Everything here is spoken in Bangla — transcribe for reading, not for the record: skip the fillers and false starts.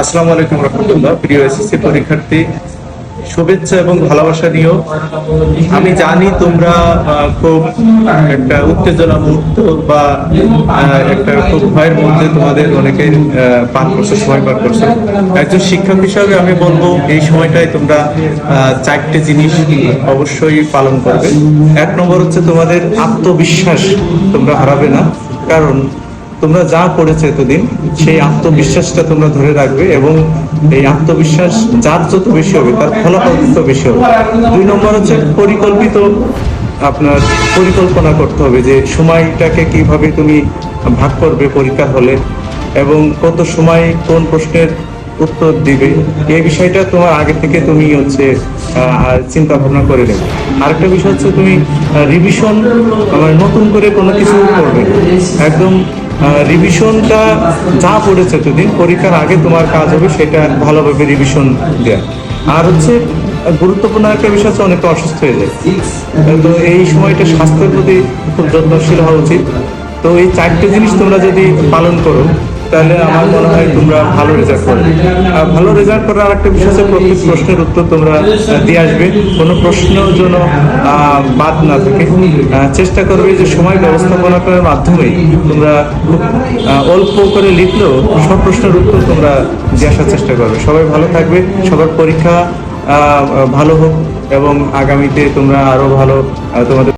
আসসালামু আলাইকুম রহমতুল্লাহ। প্রিয় এসএসসি পরীক্ষার্থী, শুভেচ্ছা এবং ভালোবাসা নিও। আমি জানি তোমরা খুব একটা উত্তেজনা মুহূর্ত বা একটা খুব ভয়ের মধ্যে তোমাদের অনেকে পার করছো, সময় পার করছো। একজন শিক্ষক হিসাবে আমি বলবো এই সময়টায় তোমরা চারটে জিনিস অবশ্যই পালন করবে। এক নম্বর হচ্ছে তোমাদের আত্মবিশ্বাস তোমরা হারাবে না, কারণ তোমরা যা পড়েছো এতদিন সেই আত্মবিশ্বাসটা তোমরা ধরে রাখবে এবং এই আত্মবিশ্বাস যার যত বেশি হবে তার ফলাফল তত বেশি হবে। দুই নম্বর হচ্ছে আপনার পরিকল্পনা করতে হবে যে সময়টাকে কিভাবে তুমি ভাগ করবে পরীক্ষার হলে এবং কত সময় কোন প্রশ্নের উত্তর দিবে, এই বিষয়টা তোমার আগে থেকে তুমি চিন্তা ভাবনা করে নেবে। আরেকটা বিষয় হচ্ছে তুমি রিভিশন নতুন করে কোনো কিছু করবে একদম রিভিশনটা যা পড়েছে এতদিন পরীক্ষার আগে তোমার কাজ হবে সেটা ভালোভাবে রিভিশন দেওয়া। আর হচ্ছে গুরুত্বপূর্ণ একটা বিষয় হচ্ছে অনেকে অসুস্থ হয়ে যায়, তো এই সময়টা স্বাস্থ্যের প্রতি খুব যত্নশীল হওয়া উচিত। তো এই চারটে জিনিস তোমরা যদি পালন করো তাহলে আমার মনে হয় তোমরা ভালো রেজাল্ট করবে। আর ভালো রেজাল্ট করার আরেকটা বিষয় হচ্ছে প্রত্যেক প্রশ্নের উত্তর তোমরা দিয়ে আসবে, কোনো প্রশ্ন যেন বাদ না থাকে। চেষ্টা করবে যে সময় ব্যবস্থাপনা করার মাধ্যমে তোমরা খুব অল্প করে লিখলেও সব প্রশ্নের উত্তর তোমরা দিয়ে আসার চেষ্টা করবে। সবাই ভালো থাকবে, সবার পরীক্ষা ভালো হোক এবং আগামীতে তোমরা আরো ভালো তোমাদের